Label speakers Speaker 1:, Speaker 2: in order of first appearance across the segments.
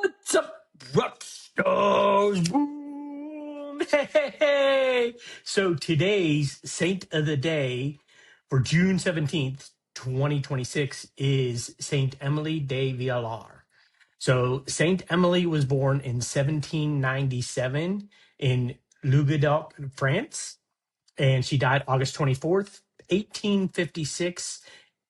Speaker 1: What's up, rock stars? Boom! Hey, hey, hey! So today's saint of the day for June 17th, 2026 is Saint Emily de Vialar. So Saint Emily was born in 1797 in Languedoc, France, and she died August 24th, 1856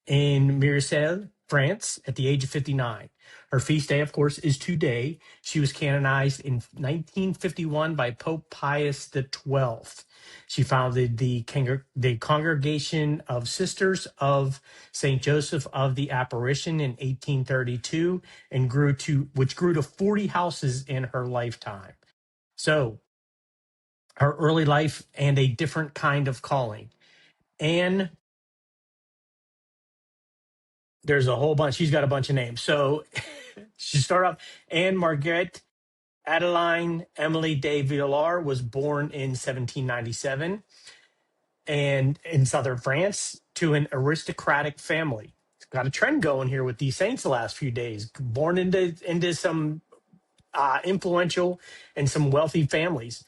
Speaker 1: in Myrcelles, France, at the age of 59. Her feast day, of course, is today. She was canonized in 1951 by Pope Pius XII. She founded the Congregation of Sisters of St. Joseph of the Apparition in 1832 and which grew to 40 houses in her lifetime. So, her early life and a different kind of calling. Anne, there's a whole bunch. She's got a bunch of names. So she started off. Anne Marguerite Adeline Emily de Vialar was born in 1797 and in southern France to an aristocratic family. Got a trend going here with these saints the last few days. Born into some influential and some wealthy families.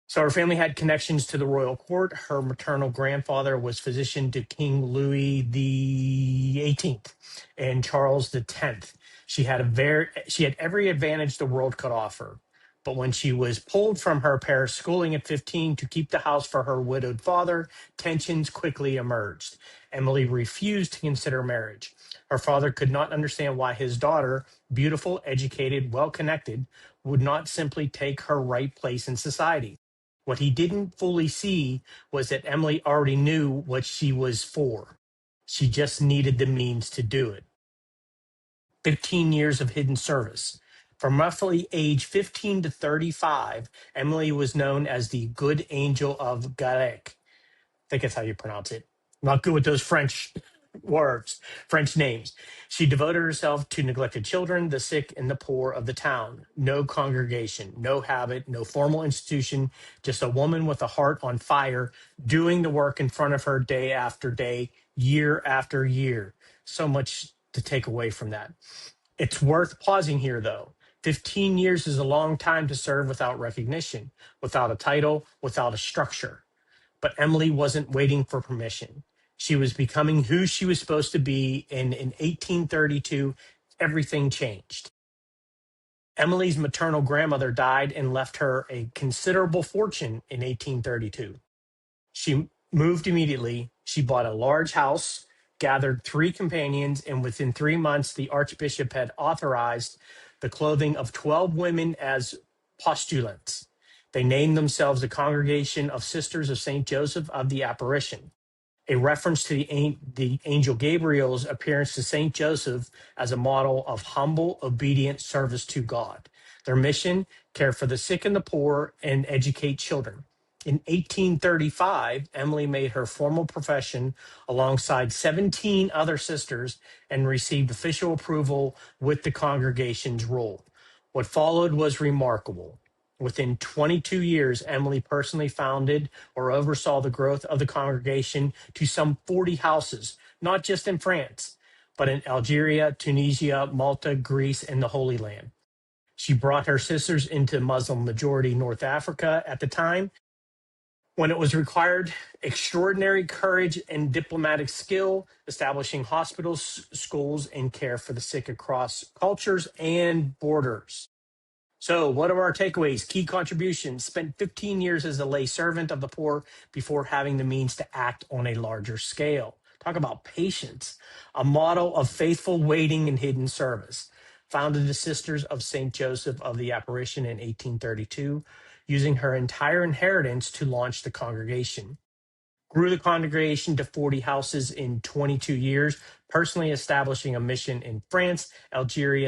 Speaker 1: So her family had connections to the royal court. Her maternal grandfather was physician to King Louis the 18th and Charles the 10th. She had every advantage the world could offer. But when she was pulled from her Paris schooling at 15 to keep the house for her widowed father, tensions quickly emerged. Emily refused to consider marriage. Her father could not understand why his daughter, beautiful, educated, well connected, would not simply take her right place in society. What he didn't fully see was that Emily already knew what she was for. She just needed the means to do it. 15 years of hidden service. From roughly age 15 to 35, Emily was known as the Good Angel of Garec. I think that's how you pronounce it. I'm not good with those French words, French names. She devoted herself to neglected children, the sick, and the poor of the town. No congregation, no habit, no formal institution, just a woman with a heart on fire doing the work in front of her day after day, year after year. So much to take away from that. It's worth pausing here, though. 15 years is a long time to serve without recognition, without a title, without a structure. But Emily wasn't waiting for permission. She was becoming who she was supposed to be, and in 1832, everything changed. Emily's maternal grandmother died and left her a considerable fortune in 1832. She moved immediately. She bought a large house, gathered 3 companions, and within 3 months, the archbishop had authorized the clothing of 12 women as postulants. They named themselves the Congregation of Sisters of St. Joseph of the Apparition, a reference to the angel Gabriel's appearance to St. Joseph as a model of humble, obedient service to God. Their mission, care for the sick and the poor and educate children. In 1835, Emily made her formal profession alongside 17 other sisters and received official approval with the congregation's rule. What followed was remarkable. Within 22 years, Emily personally founded or oversaw the growth of the congregation to some 40 houses, not just in France, but in Algeria, Tunisia, Malta, Greece, and the Holy Land. She brought her sisters into Muslim majority North Africa at the time when it was required extraordinary courage and diplomatic skill, establishing hospitals, schools, and care for the sick across cultures and borders. So, what are our takeaways? Key contributions: spent 15 years as a lay servant of the poor before having the means to act on a larger scale. Talk about patience, a model of faithful waiting and hidden service. Founded the Sisters of St. Joseph of the Apparition in 1832, using her entire inheritance to launch the congregation. Grew the congregation to 40 houses in 22 years, personally establishing a mission in France, Algeria,